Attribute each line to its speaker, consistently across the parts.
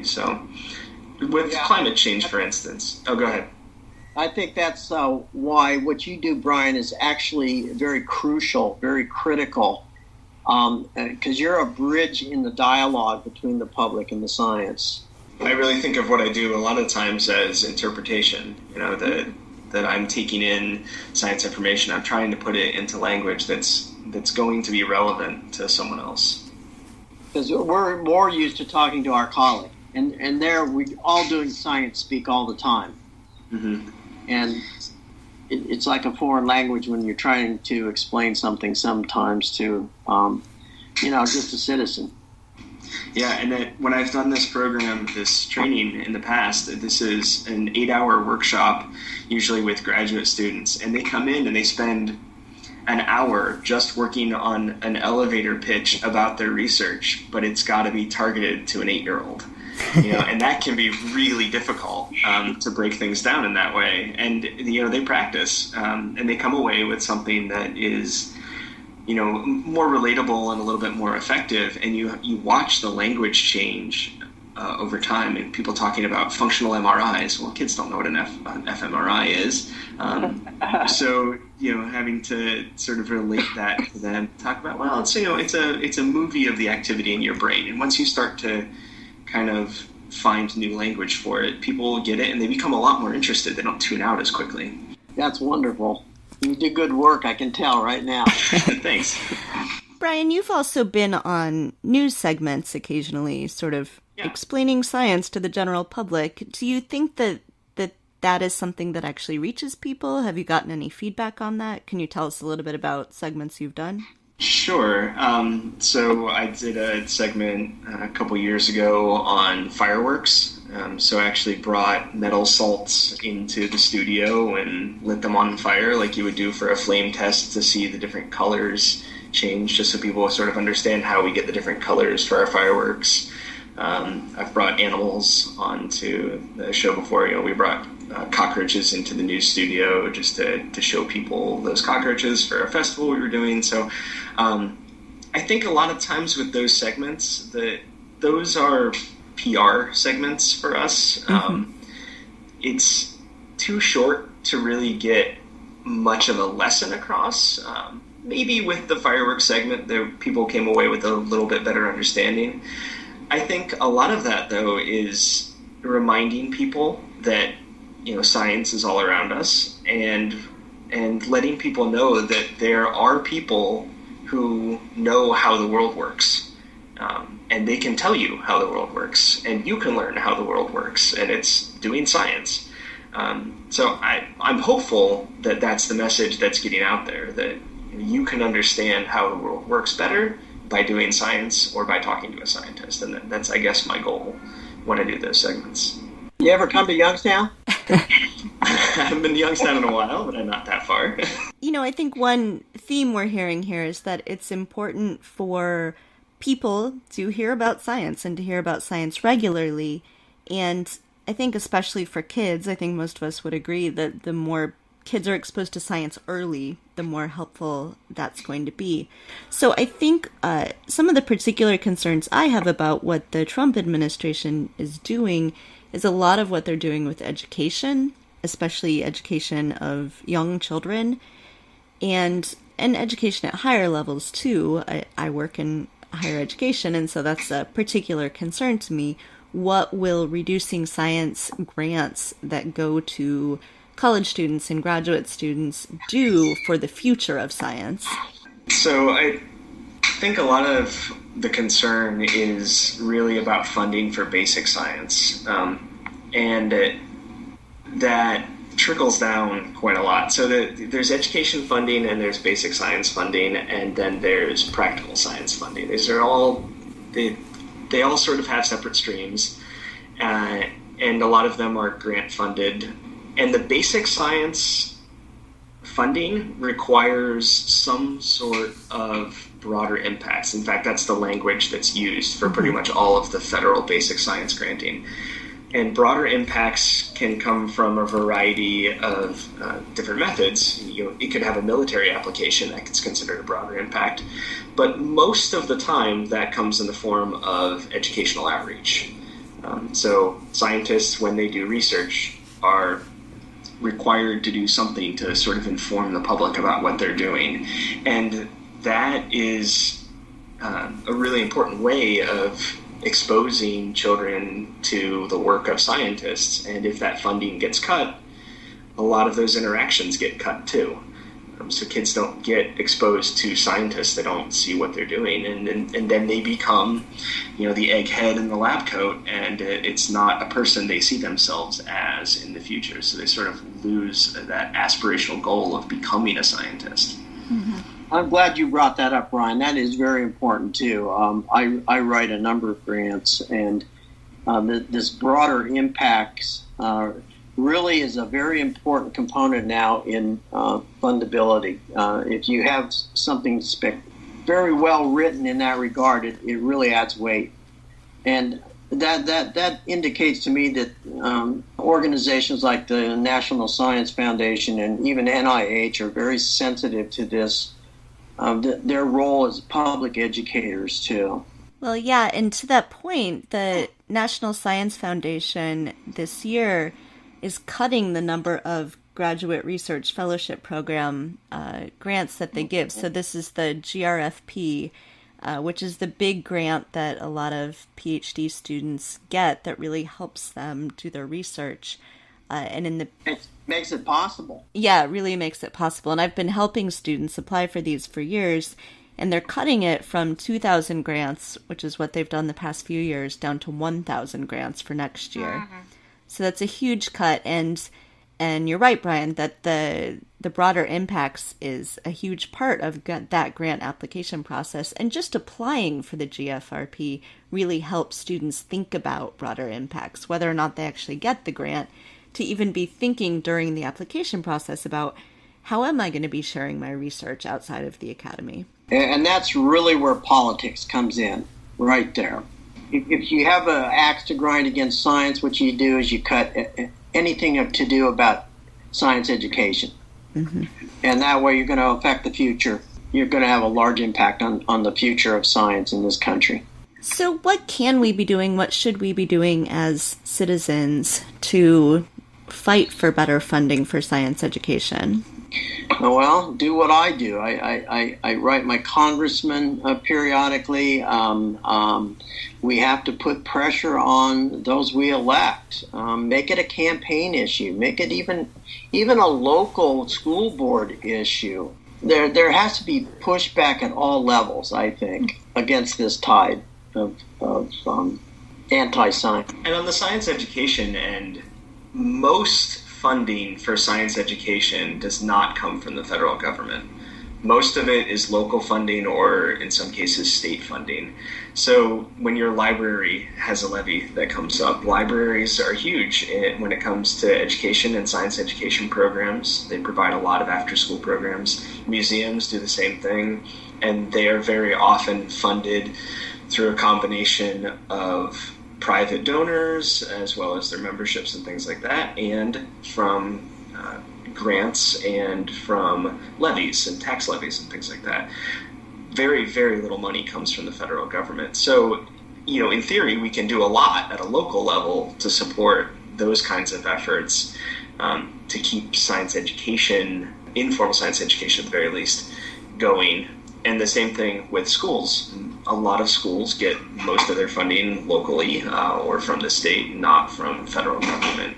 Speaker 1: So with climate change, for instance. Oh, go ahead.
Speaker 2: I think that's why what you do, Brian, is actually very crucial, very critical, because you're a bridge in the dialogue between the public and the science.
Speaker 1: I really think of what I do a lot of times as interpretation, that I'm taking in science information. I'm trying to put it into language that's going to be relevant to someone else.
Speaker 2: Because we're more used to talking to our colleague, and there we're all doing science speak all the time.
Speaker 1: Mm-hmm.
Speaker 2: And it's like a foreign language when you're trying to explain something sometimes to, just a citizen.
Speaker 1: Yeah, and when I've done this program, this training in the past, this is an 8-hour workshop, usually with graduate students, and they come in and they spend an hour just working on an elevator pitch about their research, but it's got to be targeted to an 8-year-old. And that can be really difficult to break things down in that way. And they practice, and they come away with something that is, more relatable and a little bit more effective. And you watch the language change over time, and people talking about functional MRIs. Well, kids don't know what an fMRI is. So having to sort of relate that to them, talk about, well, it's a movie of the activity in your brain, and once you start to kind of find new language for it, people get it and they become a lot more interested. They don't tune out as quickly.
Speaker 2: That's wonderful. You do good work, I can tell right now.
Speaker 1: Thanks.
Speaker 3: Brian, you've also been on news segments occasionally, sort of explaining science to the general public. Do you think that is something that actually reaches people? Have you gotten any feedback on that? Can you tell us a little bit about segments you've done?
Speaker 1: Sure. So I did a segment a couple years ago on fireworks. So I actually brought metal salts into the studio and lit them on fire like you would do for a flame test to see the different colors change, just so people sort of understand how we get the different colors for our fireworks. I've brought animals onto the show before. We brought cockroaches into the news studio just to show people those cockroaches for a festival we were doing. So I think a lot of times with those segments, those are PR segments for us. Mm-hmm. It's too short to really get much of a lesson across. Maybe with the fireworks segment, people came away with a little bit better understanding. I think a lot of that, though, is reminding people that science is all around us, and letting people know that there are people who know how the world works, and they can tell you how the world works, and you can learn how the world works, and it's doing science. So I'm hopeful that that's the message that's getting out there, that you can understand how the world works better by doing science or by talking to a scientist, and that's, I guess, my goal when I do those segments.
Speaker 2: You ever come to Youngstown?
Speaker 1: I haven't been to Youngstown in a while, but I'm not that far.
Speaker 3: I think one theme we're hearing here is that it's important for people to hear about science and to hear about science regularly. And I think especially for kids, I think most of us would agree that the more kids are exposed to science early, the more helpful that's going to be. So I think some of the particular concerns I have about what the Trump administration is doing is a lot of what they're doing with education, especially education of young children, and education at higher levels too. I work in higher education, and so that's a particular concern to me. What will reducing science grants that go to college students and graduate students do for the future of science?
Speaker 1: So I think a lot of the concern is really about funding for basic science, and that trickles down quite a lot. So there's education funding, and there's basic science funding, and then there's practical science funding. These are all they all sort of have separate streams, and a lot of them are grant funded. And the basic science funding requires some sort of broader impacts. In fact, that's the language that's used for pretty much all of the federal basic science granting. And broader impacts can come from a variety of different methods. It could have a military application that gets considered a broader impact. But most of the time, that comes in the form of educational outreach. So scientists, when they do research, are required to do something to sort of inform the public about what they're doing. And that is a really important way of exposing children to the work of scientists. And if that funding gets cut, a lot of those interactions get cut too. So kids don't get exposed to scientists. They don't see what they're doing. And then they become, the egghead in the lab coat, and it's not a person they see themselves as in the future. So they sort of lose that aspirational goal of becoming a scientist.
Speaker 2: Mm-hmm. I'm glad you brought that up, Brian. That is very important too. I write a number of grants, and this broader impacts really is a very important component now in fundability. If you have something very well written in that regard, it really adds weight. And that indicates to me that organizations like the National Science Foundation and even NIH are very sensitive to this, their role as public educators too.
Speaker 3: Well, yeah, and to that point, the National Science Foundation this year is cutting the number of graduate research fellowship program grants that they give. So this is the GRFP, which is the big grant that a lot of PhD students get that really helps them do their research.
Speaker 2: It makes it possible.
Speaker 3: Yeah, it really makes it possible. And I've been helping students apply for these for years, and they're cutting it from 2,000 grants, which is what they've done the past few years, down to 1,000 grants for next year. Mm-hmm. So that's a huge cut, and you're right, Brian, that the broader impacts is a huge part of that grant application process, and just applying for the GFRP really helps students think about broader impacts, whether or not they actually get the grant, to even be thinking during the application process about how am I going to be sharing my research outside of the academy.
Speaker 2: And that's really where politics comes in, right there. If you have an axe to grind against science, what you do is you cut anything to do about science education. Mm-hmm. And that way you're going to affect the future. You're going to have a large impact on the future of science in this country.
Speaker 3: So what can we be doing, what should we be doing as citizens to fight for better funding for science education?
Speaker 2: Well, do what I do. I write my congressman periodically. We have to put pressure on those we elect. Make it a campaign issue. Make it even a local school board issue. There has to be pushback at all levels, I think, against this tide of anti-science.
Speaker 1: And on the science education end, most funding for science education does not come from the federal government. Most of it is local funding or, in some cases, state funding. So when your library has a levy that comes up, libraries are huge when it comes to education and science education programs. They provide a lot of after-school programs. Museums do the same thing, and they are very often funded through a combination of private donors as well as their memberships and things like that, and from grants and from levies and tax levies and things like that. Very, very little money comes from the federal government. So, in theory, we can do a lot at a local level to support those kinds of efforts to keep science education, informal science education at the very least, going. And the same thing with schools. A lot of schools get most of their funding locally or from the state, not from federal government.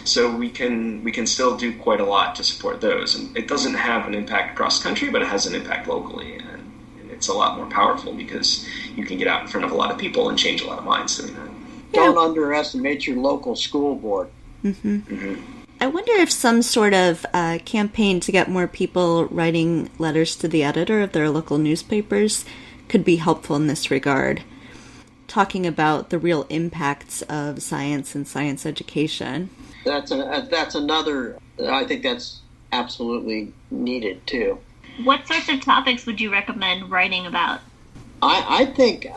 Speaker 1: So we can still do quite a lot to support those. And it doesn't have an impact across the country, but it has an impact locally. And it's a lot more powerful because you can get out in front of a lot of people and change a lot of minds doing that.
Speaker 2: Don't underestimate your local school board.
Speaker 3: Mm-hmm. Mm-hmm. I wonder if some sort of campaign to get more people writing letters to the editor of their local newspapers could be helpful in this regard, talking about the real impacts of science and science education.
Speaker 2: That's another, I think that's absolutely needed too.
Speaker 4: What sorts of topics would you recommend writing about?
Speaker 2: I think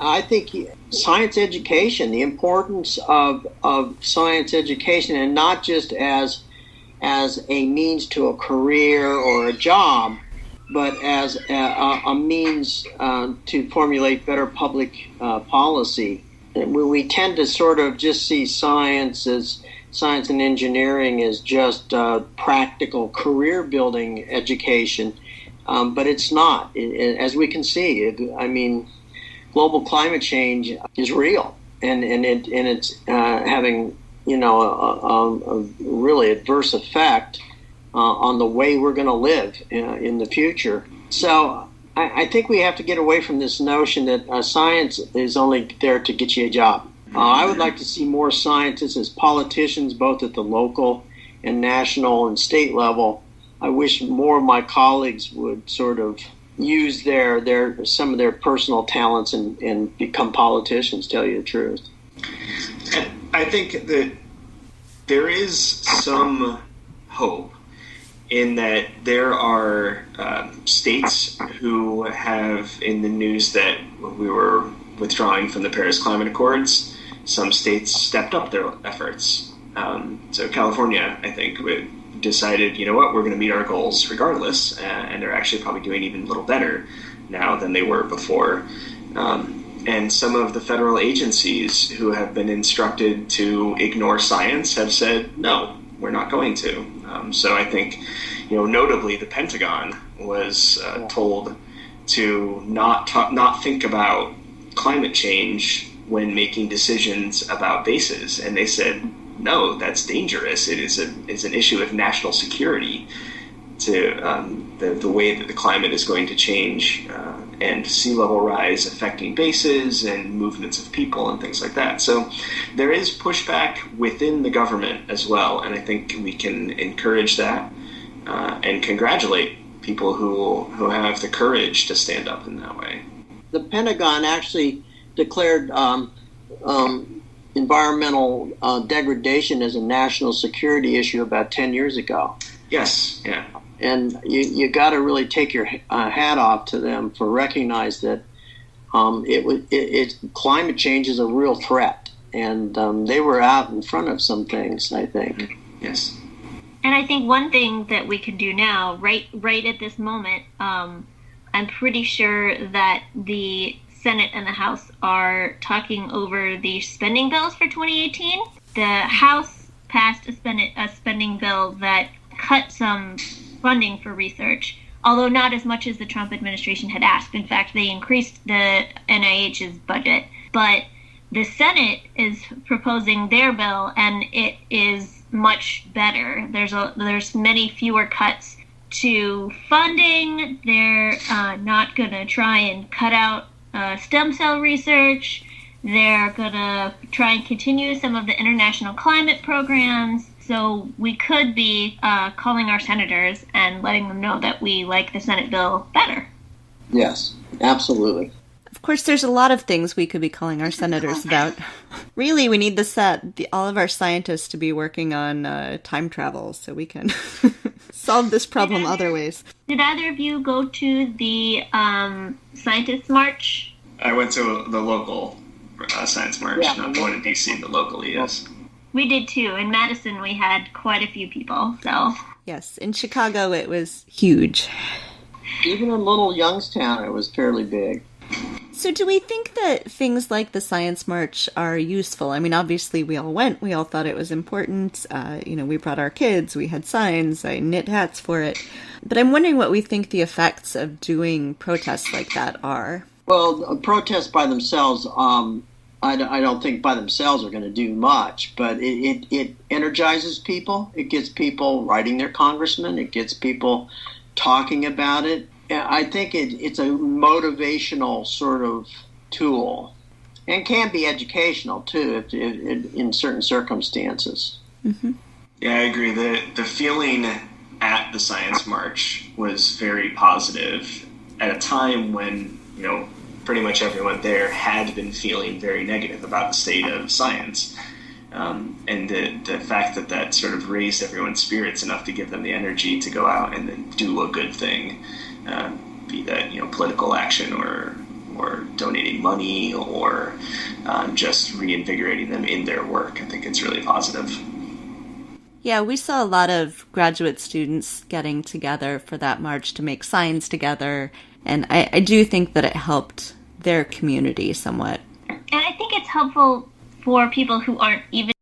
Speaker 2: science education, the importance of science education, and not just as a means to a career or a job, but as a means to formulate better public policy. we tend to sort of just see science and engineering as just practical career building education, but it's not. As we can see, I mean, global climate change is real, and it's having a really adverse effect on the way we're going to live in the future. So I think we have to get away from this notion that science is only there to get you a job. I would like to see more scientists as politicians, both at the local and national and state level. I wish more of my colleagues would sort of use some of their personal talents and become politicians, tell you the truth.
Speaker 1: And I think that there is some hope in that there are states who have in the news that we were withdrawing from the Paris Climate Accords. Some states stepped up their efforts. So California, I think, decided, you know what, we're going to meet our goals regardless, and they're actually probably doing even a little better now than they were before. And some of the federal agencies who have been instructed to ignore science have said, no, we're not going to. So I think, notably the Pentagon was told to not think about climate change when making decisions about bases. And they said, no, that's dangerous. It's an issue of national security to the way that the climate is going to change and sea level rise affecting bases and movements of people and things like that. So there is pushback within the government as well, and I think we can encourage that and congratulate people who have the courage to stand up in that way.
Speaker 2: The Pentagon actually declared environmental degradation as a national security issue about 10 years ago.
Speaker 1: Yes, yeah.
Speaker 2: And you got to really take your hat off to them for recognize that climate change is a real threat, and they were out in front of some things, I think.
Speaker 1: Yes.
Speaker 4: And I think one thing that we can do now, right at this moment, I'm pretty sure that the Senate and the House are talking over the spending bills for 2018. The House passed a spending bill that cut some funding for research, although not as much as the Trump administration had asked. In fact, they increased the NIH's budget. But the Senate is proposing their bill, and it is much better. There's many fewer cuts to funding. They're not going to try and cut out stem cell research. They're going to try and continue some of the international climate programs. So we could be calling our senators and letting them know that we like the Senate bill better.
Speaker 2: Yes, absolutely.
Speaker 3: Of course, there's a lot of things we could be calling our senators about. Really, we need all of our scientists to be working on time travel so we can solve this problem other ways.
Speaker 4: Did either of you go to the Scientist March?
Speaker 1: I went to the local Science March, not the one in D.C., but locally, yes.
Speaker 4: We did too. In Madison, we had quite a few people. So
Speaker 3: yes, in Chicago, it was huge.
Speaker 2: Even in little Youngstown, it was fairly big.
Speaker 3: So do we think that things like the Science March are useful? I mean, obviously, we all went. We all thought it was important. We brought our kids. We had signs. I knit hats for it. But I'm wondering what we think the effects of doing protests like that are.
Speaker 2: Well, protests by themselves, I don't think by themselves are going to do much, but it energizes people. It gets people writing their congressman. It gets people talking about it. I think it's a motivational sort of tool, and can be educational too if in certain circumstances.
Speaker 3: Mm-hmm.
Speaker 1: Yeah, I agree. The feeling at the Science March was very positive at a time when pretty much everyone there had been feeling very negative about the state of science. And the fact that sort of raised everyone's spirits enough to give them the energy to go out and then do a good thing, be that political action or donating money or just reinvigorating them in their work. I think it's really positive.
Speaker 3: Yeah, we saw a lot of graduate students getting together for that march to make signs together, and I do think that it helped their community somewhat.
Speaker 4: And I think it's helpful for people who aren't even